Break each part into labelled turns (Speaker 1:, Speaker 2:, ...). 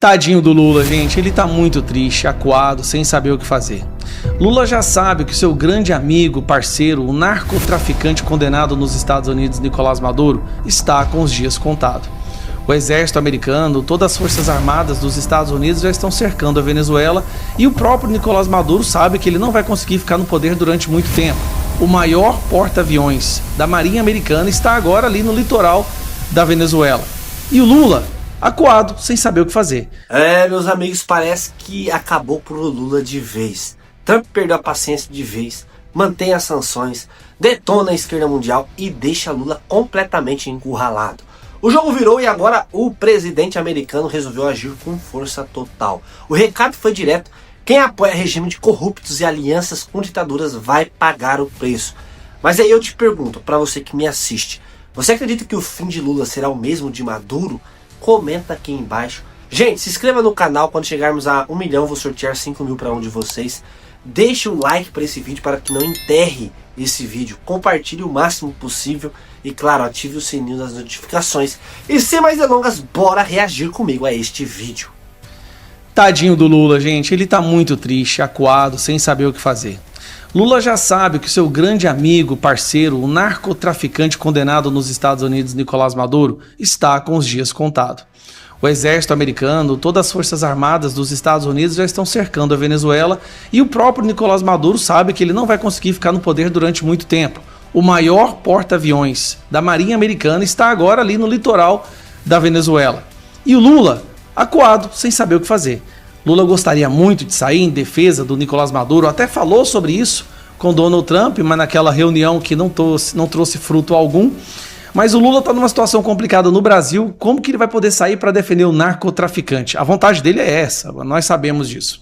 Speaker 1: Tadinho do Lula, gente, ele tá muito triste, acuado, sem saber o que fazer. Lula já sabe que o seu grande amigo, parceiro, o narcotraficante condenado nos Estados Unidos, Nicolás Maduro, está com os dias contados. O exército americano, todas as forças armadas dos Estados Unidos já estão cercando a Venezuela e o próprio Nicolás Maduro sabe que ele não vai conseguir ficar no poder durante muito tempo. O maior porta-aviões da Marinha Americana está agora ali no litoral da Venezuela. E o Lula, acuado, sem saber o que fazer.
Speaker 2: Meus amigos, parece que acabou pro Lula de vez. Trump perdeu a paciência de vez, mantém as sanções, detona a esquerda mundial e deixa Lula completamente encurralado. O jogo virou e agora o presidente americano resolveu agir com força total. O recado foi direto: quem apoia regime de corruptos e alianças com ditaduras vai pagar o preço. Mas aí eu te pergunto, para você que me assiste, você acredita que o fim de Lula será o mesmo de Maduro? Comenta aqui embaixo. Gente, se inscreva no canal. Quando chegarmos a 1 milhão, vou sortear 5 mil para um de vocês. Deixe o like para esse vídeo para que não enterre esse vídeo. Compartilhe o máximo possível. E claro, ative o sininho das notificações. E sem mais delongas, bora reagir comigo a este vídeo.
Speaker 1: Tadinho do Lula, gente, ele tá muito triste, acuado, sem saber o que fazer. Lula já sabe que o seu grande amigo, parceiro, o narcotraficante condenado nos Estados Unidos, Nicolás Maduro, está com os dias contados. O exército americano, todas as forças armadas dos Estados Unidos já estão cercando a Venezuela e o próprio Nicolás Maduro sabe que ele não vai conseguir ficar no poder durante muito tempo. O maior porta-aviões da Marinha Americana está agora ali no litoral da Venezuela. E o Lula, acuado, sem saber o que fazer. Lula gostaria muito de sair em defesa do Nicolás Maduro, até falou sobre isso com Donald Trump, mas naquela reunião que não trouxe fruto algum. Mas o Lula está numa situação complicada no Brasil. Como que ele vai poder sair para defender o narcotraficante? A vontade dele é essa, nós sabemos disso.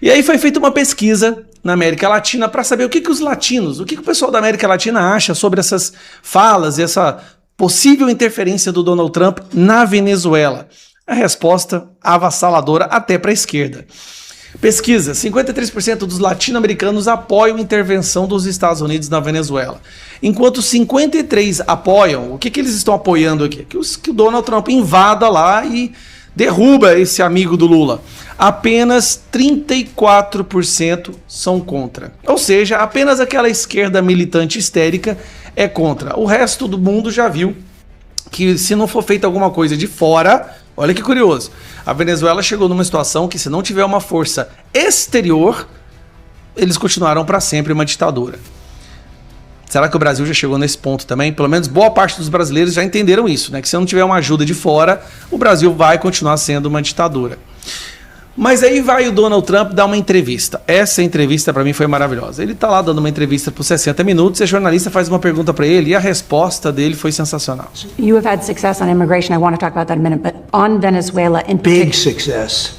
Speaker 1: E aí foi feita uma pesquisa na América Latina para saber o que os latinos, o que o pessoal da América Latina acha sobre essas falas e essa possível interferência do Donald Trump na Venezuela. A resposta avassaladora até para a esquerda. Pesquisa: 53% dos latino-americanos apoiam a intervenção dos Estados Unidos na Venezuela. Enquanto 53% apoiam, o que eles estão apoiando aqui? Que o Donald Trump invada lá e derruba esse amigo do Lula. Apenas 34% são contra. Ou seja, apenas aquela esquerda militante histérica é contra. O resto do mundo já viu que se não for feita alguma coisa de fora... Olha que curioso, a Venezuela chegou numa situação que se não tiver uma força exterior, eles continuarão para sempre uma ditadura. Será que o Brasil já chegou nesse ponto também? Pelo menos boa parte dos brasileiros já entenderam isso, né? Que se não tiver uma ajuda de fora, o Brasil vai continuar sendo uma ditadura. Mas aí vai o Donald Trump dar uma entrevista. Essa entrevista para mim foi maravilhosa. Ele tá lá dando uma entrevista por 60 minutos e a jornalista faz uma pergunta para ele e a resposta dele foi sensacional.
Speaker 3: You have had success on immigration. I want to talk about that in a minute, but on Venezuela in particular.
Speaker 4: Big success.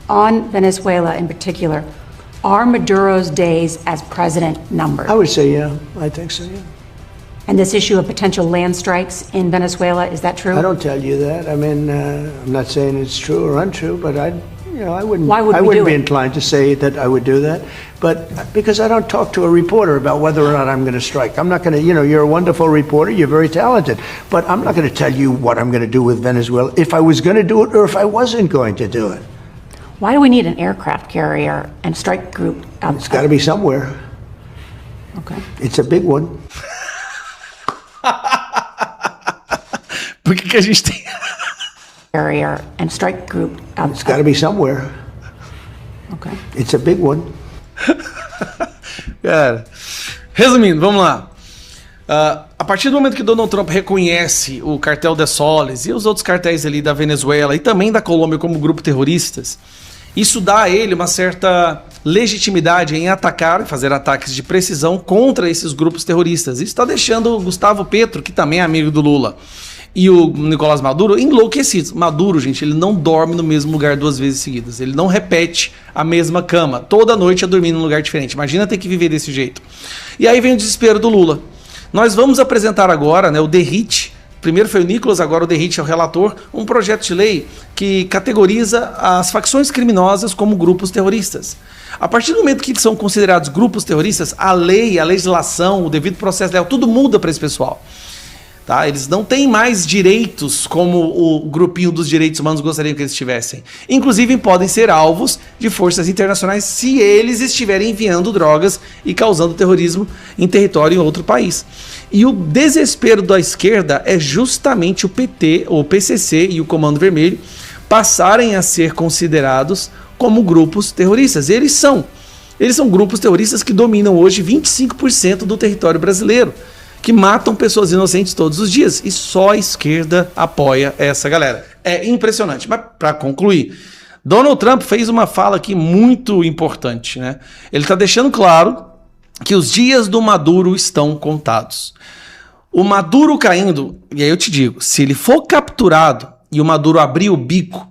Speaker 3: On Venezuela in particular, are Maduro's days as president numbered?
Speaker 4: I would say, yeah. I think so, yeah.
Speaker 3: And this issue of potential land strikes in Venezuela, is that true?
Speaker 4: I don't tell you that. I mean, I'm not saying it's true or untrue, but I wouldn't.
Speaker 3: Why would
Speaker 4: I
Speaker 3: we
Speaker 4: wouldn't
Speaker 3: do
Speaker 4: be
Speaker 3: it?
Speaker 4: inclined to say that I would do that, but because I don't talk to a reporter about whether or not I'm going to strike. I'm not going to. You're a wonderful reporter. You're very talented, but I'm not going to tell you what I'm going to do with Venezuela if I was going to do it or if I wasn't going to do it.
Speaker 3: Why do we need an aircraft carrier and strike group?
Speaker 4: It's got to be somewhere.
Speaker 3: Okay.
Speaker 4: It's a big one.
Speaker 1: Por que a gente tem...
Speaker 3: Carrier and strike group.
Speaker 4: It's got to be somewhere.
Speaker 3: Okay.
Speaker 4: It's a big one.
Speaker 1: Cara, resumindo, vamos lá. A partir do momento que Donald Trump reconhece o cartel de Soles e os outros cartéis ali da Venezuela e também da Colômbia como grupo terroristas, isso dá a ele uma certa legitimidade em atacar, fazer ataques de precisão contra esses grupos terroristas. Isso está deixando o Gustavo Petro, que também é amigo do Lula, e o Nicolás Maduro enlouquecidos. Maduro, gente, ele não dorme no mesmo lugar 2 vezes seguidas. Ele não repete a mesma cama. Toda noite é dormir num lugar diferente. Imagina ter que viver desse jeito. E aí vem o desespero do Lula. Nós vamos apresentar agora, né, o DERIT. Primeiro foi o Nicolas, agora o DERIT é o relator, um projeto de lei que categoriza as facções criminosas como grupos terroristas. A partir do momento que são considerados grupos terroristas, a lei, a legislação, o devido processo legal, tudo muda para esse pessoal. Tá? Eles não têm mais direitos como o grupinho dos direitos humanos gostaria que eles tivessem. Inclusive, podem ser alvos de forças internacionais se eles estiverem enviando drogas e causando terrorismo em território em outro país. E o desespero da esquerda é justamente o PT, o PCC e o Comando Vermelho passarem a ser considerados como grupos terroristas. Eles são grupos terroristas que dominam hoje 25% do território brasileiro, que matam pessoas inocentes todos os dias. E só a esquerda apoia essa galera. É impressionante. Mas, para concluir, Donald Trump fez uma fala aqui muito importante, né? Ele está deixando claro que os dias do Maduro estão contados. O Maduro caindo, e aí eu te digo, se ele for capturado e o Maduro abrir o bico,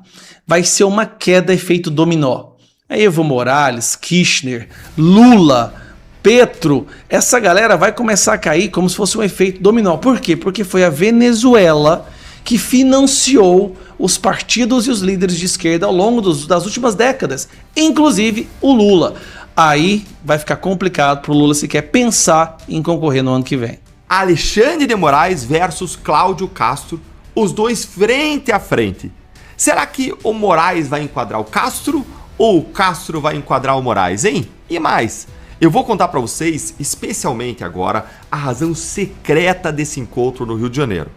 Speaker 1: vai ser uma queda efeito dominó. É Evo Morales, Kirchner, Lula, Petro, essa galera vai começar a cair como se fosse um efeito dominó. Por quê? Porque foi a Venezuela que financiou os partidos e os líderes de esquerda ao longo das últimas décadas, inclusive o Lula. Aí vai ficar complicado para o Lula se quer pensar em concorrer no ano que vem.
Speaker 5: Alexandre de Moraes versus Cláudio Castro, os dois frente a frente. Será que o Moraes vai enquadrar o Castro ou o Castro vai enquadrar o Moraes, hein? E mais, eu vou contar para vocês, especialmente agora, a razão secreta desse encontro no Rio de Janeiro.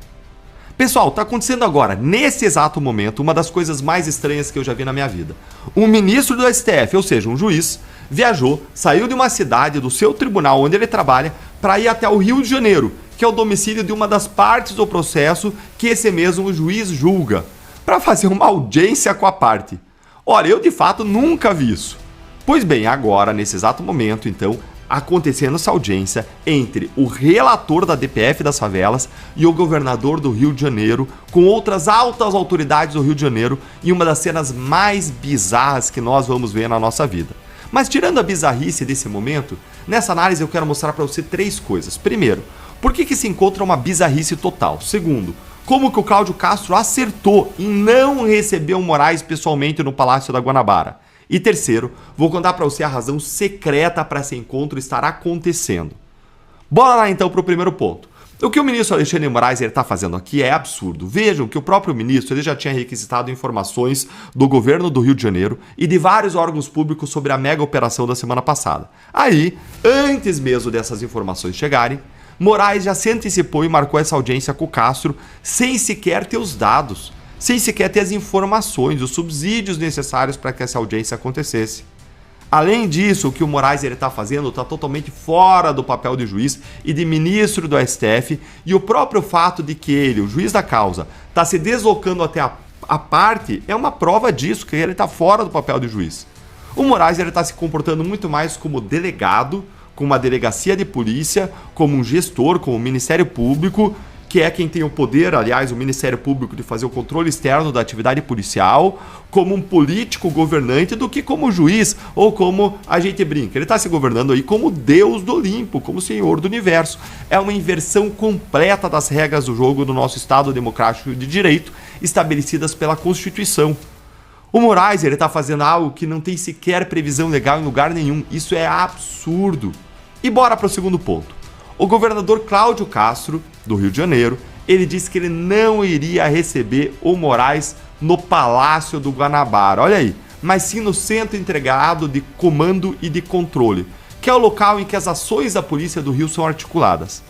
Speaker 5: Pessoal, tá acontecendo agora, nesse exato momento, uma das coisas mais estranhas que eu já vi na minha vida. Um ministro do STF, ou seja, um juiz, viajou, saiu de uma cidade, do seu tribunal onde ele trabalha, para ir até o Rio de Janeiro, que é o domicílio de uma das partes do processo que esse mesmo juiz julga, para fazer uma audiência com a parte. Olha, eu de fato nunca vi isso. Pois bem, agora, nesse exato momento, então, acontecendo essa audiência entre o relator da DPF das favelas e o governador do Rio de Janeiro, com outras altas autoridades do Rio de Janeiro, em uma das cenas mais bizarras que nós vamos ver na nossa vida. Mas tirando a bizarrice desse momento, nessa análise eu quero mostrar para você 3 coisas. Primeiro, por que esse encontro é uma bizarrice total? Segundo, como que o Cláudio Castro acertou em não receber o Moraes pessoalmente no Palácio da Guanabara? E terceiro, vou contar para você a razão secreta para esse encontro estar acontecendo. Bora lá então para o primeiro ponto. O que o ministro Alexandre de Moraes está fazendo aqui é absurdo. Vejam que o próprio ministro ele já tinha requisitado informações do governo do Rio de Janeiro e de vários órgãos públicos sobre a mega operação da semana passada. Aí, antes mesmo dessas informações chegarem, Moraes já se antecipou e marcou essa audiência com o Castro sem sequer ter os dados, sem sequer ter as informações, os subsídios necessários para que essa audiência acontecesse. Além disso, o que o Moraes está fazendo está totalmente fora do papel de juiz e de ministro do STF, e o próprio fato de que ele, o juiz da causa, está se deslocando até a parte é uma prova disso, que ele está fora do papel de juiz. O Moraes está se comportando muito mais como delegado, como uma delegacia de polícia, como um gestor, como um Ministério Público, que é quem tem o poder, aliás, o Ministério Público, de fazer o controle externo da atividade policial, como um político governante, do que como juiz ou como a gente brinca. Ele está se governando aí como Deus do Olimpo, como Senhor do Universo. É uma inversão completa das regras do jogo do nosso Estado democrático de direito, estabelecidas pela Constituição. O Moraes está fazendo algo que não tem sequer previsão legal em lugar nenhum. Isso é absurdo. E bora para o segundo ponto. O governador Cláudio Castro, do Rio de Janeiro, ele disse que ele não iria receber o Moraes no Palácio do Guanabara, olha aí, mas sim no Centro Integrado de Comando e de Controle, que é o local em que as ações da Polícia do Rio são articuladas.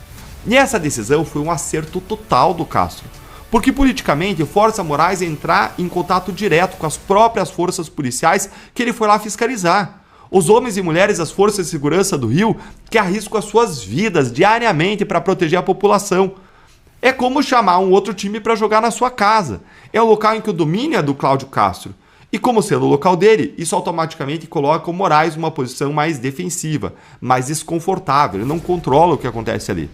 Speaker 5: E essa decisão foi um acerto total do Castro, porque politicamente força Moraes a entrar em contato direto com as próprias forças policiais que ele foi lá fiscalizar. Os homens e mulheres das forças de segurança do Rio que arriscam as suas vidas diariamente para proteger a população. É como chamar um outro time para jogar na sua casa. É o local em que o domínio é do Cláudio Castro. E como sendo o local dele, isso automaticamente coloca o Moraes numa posição mais defensiva, mais desconfortável. Ele não controla o que acontece ali.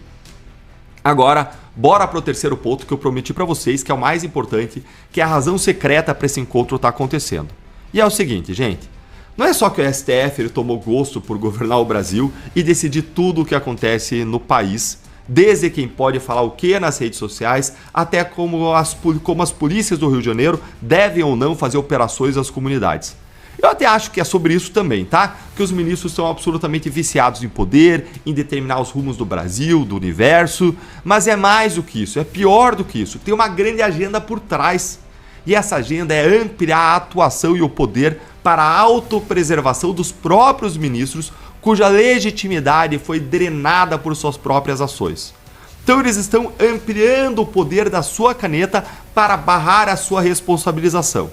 Speaker 5: Agora, bora para o terceiro ponto que eu prometi para vocês, que é o mais importante, que é a razão secreta para esse encontro estar acontecendo. E é o seguinte, gente. Não é só que o STF ele tomou gosto por governar o Brasil e decidir tudo o que acontece no país, desde quem pode falar o que nas redes sociais, até como as polícias do Rio de Janeiro devem ou não fazer operações nas comunidades. Eu até acho que é sobre isso também, tá? Que os ministros são absolutamente viciados em poder, em determinar os rumos do Brasil, do universo, mas é mais do que isso, é pior do que isso. Tem uma grande agenda por trás. E essa agenda é ampliar a atuação e o poder para a autopreservação dos próprios ministros, cuja legitimidade foi drenada por suas próprias ações. Então eles estão ampliando o poder da sua caneta para barrar a sua responsabilização.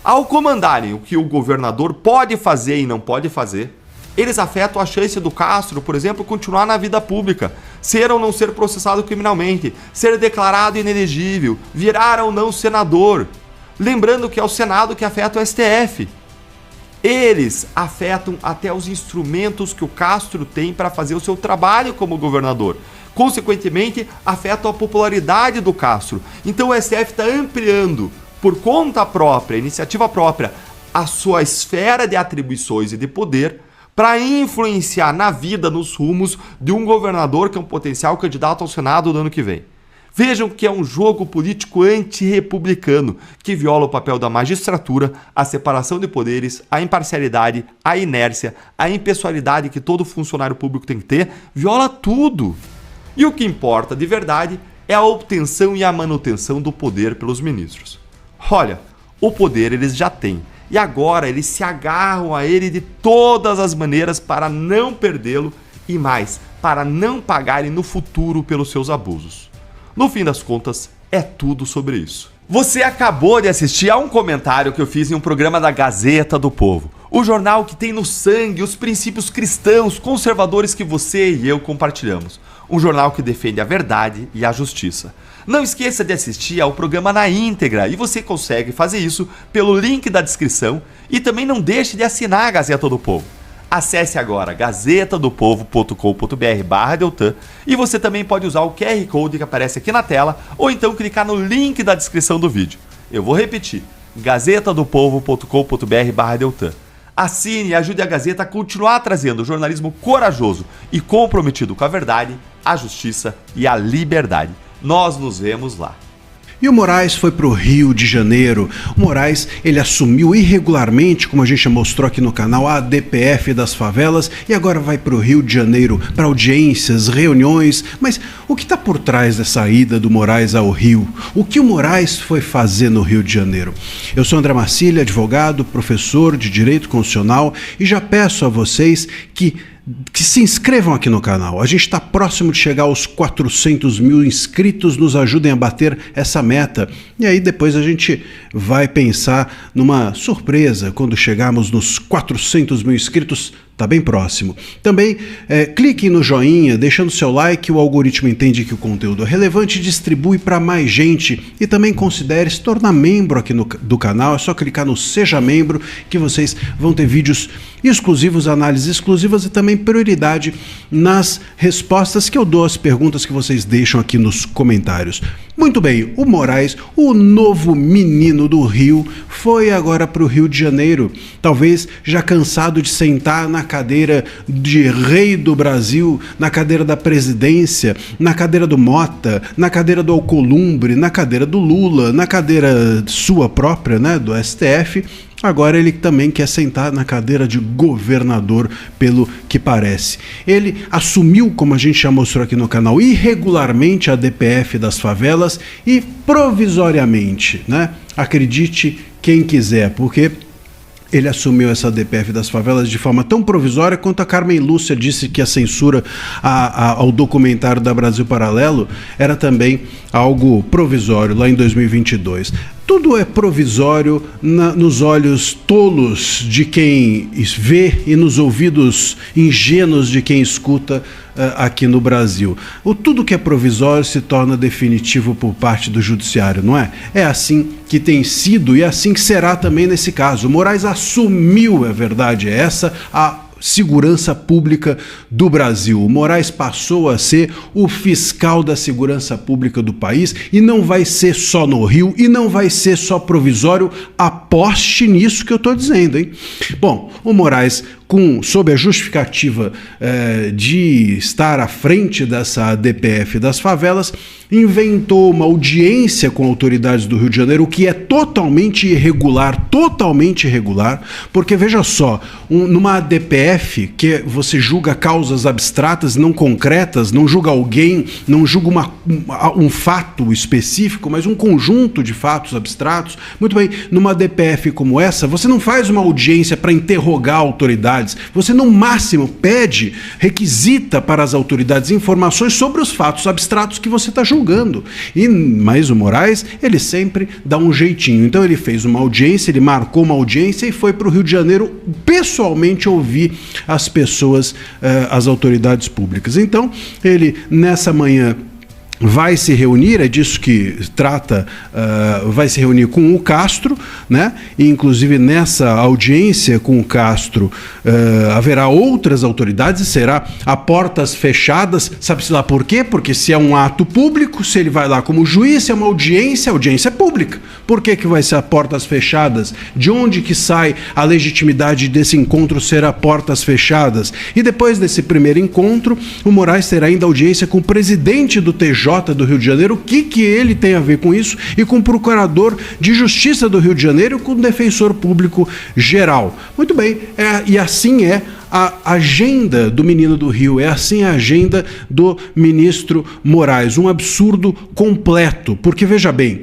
Speaker 5: Ao comandarem o que o governador pode fazer e não pode fazer, eles afetam a chance do Castro, por exemplo, continuar na vida pública, ser ou não ser processado criminalmente, ser declarado inelegível, virar ou não senador. Lembrando que é o Senado que afeta o STF. Eles afetam até os instrumentos que o Castro tem para fazer o seu trabalho como governador. Consequentemente, afetam a popularidade do Castro. Então o STF está ampliando, por conta própria, iniciativa própria, a sua esfera de atribuições e de poder para influenciar na vida, nos rumos de um governador que é um potencial candidato ao Senado no ano que vem. Vejam que é um jogo político antirrepublicano que viola o papel da magistratura, a separação de poderes, a imparcialidade, a inércia, a impessoalidade que todo funcionário público tem que ter, viola tudo. E o que importa de verdade é a obtenção e a manutenção do poder pelos ministros. Olha, o poder eles já têm. E agora eles se agarram a ele de todas as maneiras para não perdê-lo e mais, para não pagarem no futuro pelos seus abusos. No fim das contas, é tudo sobre isso. Você acabou de assistir a um comentário que eu fiz em um programa da Gazeta do Povo, o jornal que tem no sangue os princípios cristãos conservadores que você e eu compartilhamos. Um jornal que defende a verdade e a justiça. Não esqueça de assistir ao programa na íntegra e você consegue fazer isso pelo link da descrição e também não deixe de assinar a Gazeta do Povo. Acesse agora gazetadopovo.com.br/Deltan e você também pode usar o QR Code que aparece aqui na tela ou então clicar no link da descrição do vídeo. Eu vou repetir, gazetadopovo.com.br/Deltan. Assine e ajude a Gazeta a continuar trazendo jornalismo corajoso e comprometido com a verdade, a justiça e a liberdade. Nós nos vemos lá.
Speaker 6: E o Moraes foi para o Rio de Janeiro. O Moraes, ele assumiu irregularmente, como a gente já mostrou aqui no canal, a DPF das favelas e agora vai para o Rio de Janeiro para audiências, reuniões. Mas o que está por trás dessa ida do Moraes ao Rio? O que o Moraes foi fazer no Rio de Janeiro? Eu sou André Marcília, advogado, professor de Direito Constitucional e já peço a vocês que se inscrevam aqui no canal. A gente está próximo de chegar aos 400 mil inscritos, nos ajudem a bater essa meta. E aí depois a gente vai pensar numa surpresa quando chegarmos nos 400 mil inscritos. Está bem próximo. Também clique no joinha, deixando seu like, o algoritmo entende que o conteúdo é relevante e distribui para mais gente. E também considere se tornar membro aqui do canal, é só clicar no Seja Membro que vocês vão ter vídeos exclusivos, análises exclusivas e também prioridade nas respostas que eu dou às perguntas que vocês deixam aqui nos comentários. Muito bem, o Moraes, o novo menino do Rio, foi agora para o Rio de Janeiro, talvez já cansado de sentar na cadeira de rei do Brasil, na cadeira da presidência, na cadeira do Mota, na cadeira do Alcolumbre, na cadeira do Lula, na cadeira sua própria, né, do STF. Agora ele também quer sentar na cadeira de governador, pelo que parece. Ele assumiu, como a gente já mostrou aqui no canal, irregularmente a DPF das favelas e provisoriamente, né? Acredite quem quiser, porque ele assumiu essa DPF das favelas de forma tão provisória quanto a Carmen Lúcia disse que a censura ao documentário da Brasil Paralelo era também algo provisório lá em 2022. Tudo é provisório nos olhos tolos de quem vê e nos ouvidos ingênuos de quem escuta aqui no Brasil. Tudo que é provisório se torna definitivo por parte do judiciário, não é? É assim que tem sido e é assim que será também nesse caso. O Moraes assumiu, é verdade, essa a segurança pública do Brasil. O Moraes passou a ser o fiscal da segurança pública do país e não vai ser só no Rio e não vai ser só provisório. Aposte nisso que eu estou dizendo, hein? Bom, o Moraes sob a justificativa de estar à frente dessa ADPF das favelas, inventou uma audiência com autoridades do Rio de Janeiro, o que é totalmente irregular, porque veja só, numa ADPF que você julga causas abstratas, não concretas, não julga alguém, não julga um fato específico, mas um conjunto de fatos abstratos. Muito bem, numa ADPF como essa, você não faz uma audiência para interrogar autoridades, você no máximo requisita para as autoridades informações sobre os fatos abstratos que você está julgando. Mas o Moraes, ele sempre dá um jeitinho. Então ele fez uma audiência, ele marcou uma audiência e foi para o Rio de Janeiro pessoalmente ouvir as pessoas, as autoridades públicas. Então ele, nessa manhã, vai se reunir, é disso que trata, vai se reunir com o Castro, né? E inclusive nessa audiência com o Castro haverá outras autoridades e será a portas fechadas. Sabe-se lá por quê? Porque se é um ato público, se ele vai lá como juiz, se é uma audiência, a audiência é pública. Por que vai ser a portas fechadas? De onde que sai a legitimidade desse encontro ser a portas fechadas? E depois desse primeiro encontro, o Moraes terá ainda audiência com o presidente do TJ do Rio de Janeiro, o que ele tem a ver com isso, e com o procurador de Justiça do Rio de Janeiro, com o defensor público geral. Muito bem, e assim é a agenda do Menino do Rio, é assim a agenda do ministro Moraes, um absurdo completo, porque veja bem,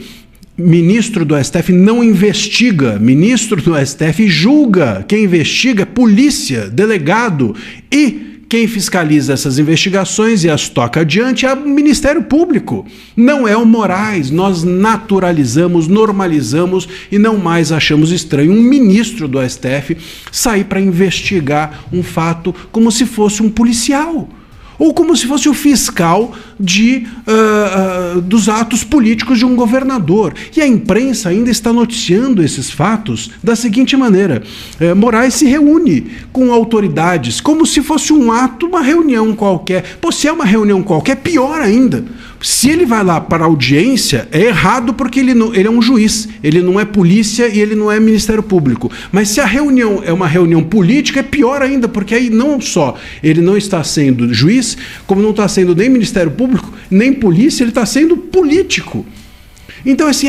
Speaker 6: ministro do STF não investiga, ministro do STF julga, quem investiga é polícia, delegado, e quem fiscaliza essas investigações e as toca adiante é o Ministério Público, não é o Moraes. Nós naturalizamos, normalizamos e não mais achamos estranho um ministro do STF sair para investigar um fato como se fosse um policial, ou como se fosse o fiscal dos atos políticos de um governador. E a imprensa ainda está noticiando esses fatos da seguinte maneira: Moraes se reúne com autoridades como se fosse um ato, uma reunião qualquer. Pô, se é uma reunião qualquer, pior ainda. Se ele vai lá para a audiência, é errado porque ele é um juiz, ele não é polícia e ele não é Ministério Público. Mas se a reunião é uma reunião política, é pior ainda, porque aí não só ele não está sendo juiz, como não está sendo nem Ministério Público, nem polícia, ele está sendo político. Então, assim,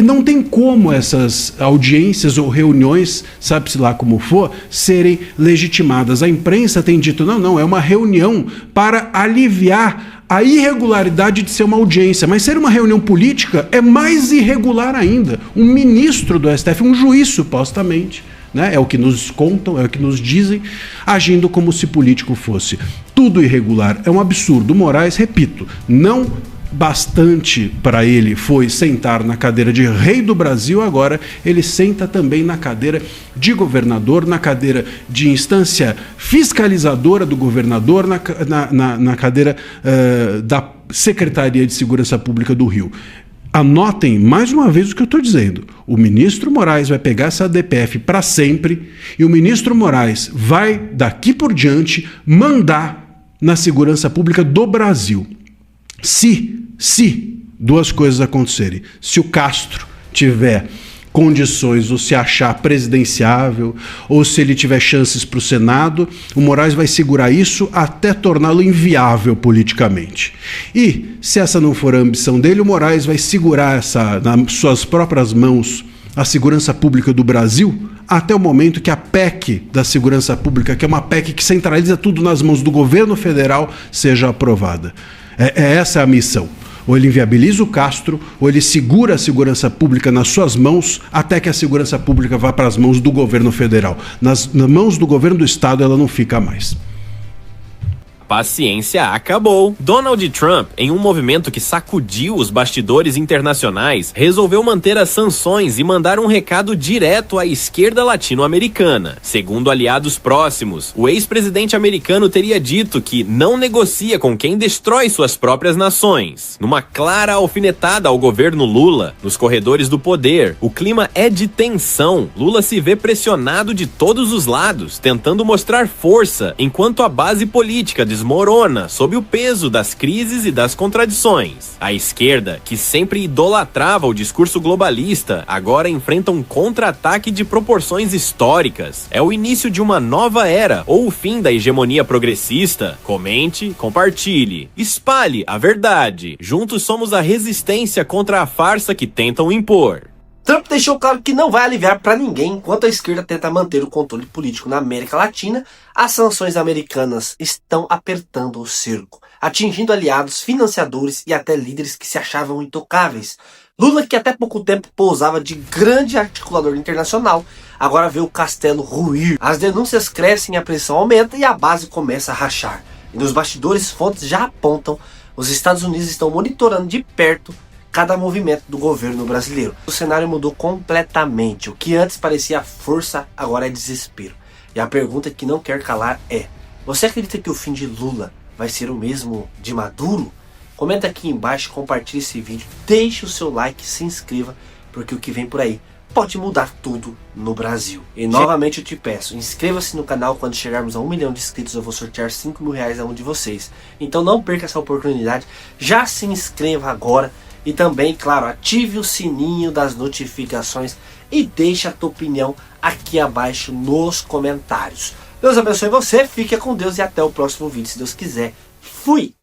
Speaker 6: não tem como essas audiências ou reuniões, sabe-se lá como for, serem legitimadas. A imprensa tem dito, não, é uma reunião para aliviar a irregularidade de ser uma audiência, mas ser uma reunião política é mais irregular ainda. Um ministro do STF, um juiz supostamente, né? É o que nos contam, é o que nos dizem, agindo como se político fosse. Tudo irregular, é um absurdo. O Moraes, repito, não bastante para ele foi sentar na cadeira de rei do Brasil, agora ele senta também na cadeira de governador, na cadeira de instância fiscalizadora do governador, na cadeira da Secretaria de Segurança Pública do Rio. Anotem mais uma vez o que eu estou dizendo. O ministro Moraes vai pegar essa ADPF para sempre e o ministro Moraes vai, daqui por diante, mandar na segurança pública do Brasil. Se duas coisas acontecerem, se o Castro tiver condições ou se achar presidenciável ou se ele tiver chances para o Senado, o Moraes vai segurar isso até torná-lo inviável politicamente. E se essa não for a ambição dele, o Moraes vai segurar nas suas próprias mãos a segurança pública do Brasil até o momento que a PEC da segurança pública, que é uma PEC que centraliza tudo nas mãos do governo federal, seja aprovada. Essa é a missão. Ou ele inviabiliza o Castro, ou ele segura a segurança pública nas suas mãos até que a segurança pública vá para as mãos do governo federal. Nas mãos do governo do estado ela não fica mais.
Speaker 7: Paciência acabou. Donald Trump, em um movimento que sacudiu os bastidores internacionais, resolveu manter as sanções e mandar um recado direto à esquerda latino-americana. Segundo aliados próximos, o ex-presidente americano teria dito que não negocia com quem destrói suas próprias nações. Numa clara alfinetada ao governo Lula, nos corredores do poder, o clima é de tensão. Lula se vê pressionado de todos os lados, tentando mostrar força, enquanto a base política de desmorona sob o peso das crises e das contradições. A esquerda, que sempre idolatrava o discurso globalista, agora enfrenta um contra-ataque de proporções históricas. É o início de uma nova era ou o fim da hegemonia progressista? Comente, compartilhe, espalhe a verdade. Juntos somos a resistência contra a farsa que tentam impor.
Speaker 2: Trump deixou claro que não vai aliviar para ninguém enquanto a esquerda tenta manter o controle político na América Latina. As sanções americanas estão apertando o cerco, atingindo aliados, financiadores e até líderes que se achavam intocáveis. Lula, que até pouco tempo pousava de grande articulador internacional, agora vê o castelo ruir. As denúncias crescem, a pressão aumenta e a base começa a rachar. E nos bastidores, fontes já apontam: os Estados Unidos estão monitorando de perto cada movimento do governo brasileiro. O cenário mudou completamente. O que antes parecia força, agora é desespero. E a pergunta que não quer calar é: você acredita que o fim de Lula vai ser o mesmo de Maduro? Comenta aqui embaixo, compartilhe esse vídeo, deixe o seu like, se inscreva, porque o que vem por aí pode mudar tudo no Brasil. E novamente eu te peço, inscreva-se no canal. Quando chegarmos a 1 milhão de inscritos eu vou sortear 5 mil reais a um de vocês. Então não perca essa oportunidade, já se inscreva agora. E também, claro, ative o sininho das notificações e deixe a tua opinião aqui abaixo nos comentários. Deus abençoe você, fique com Deus e até o próximo vídeo, se Deus quiser. Fui!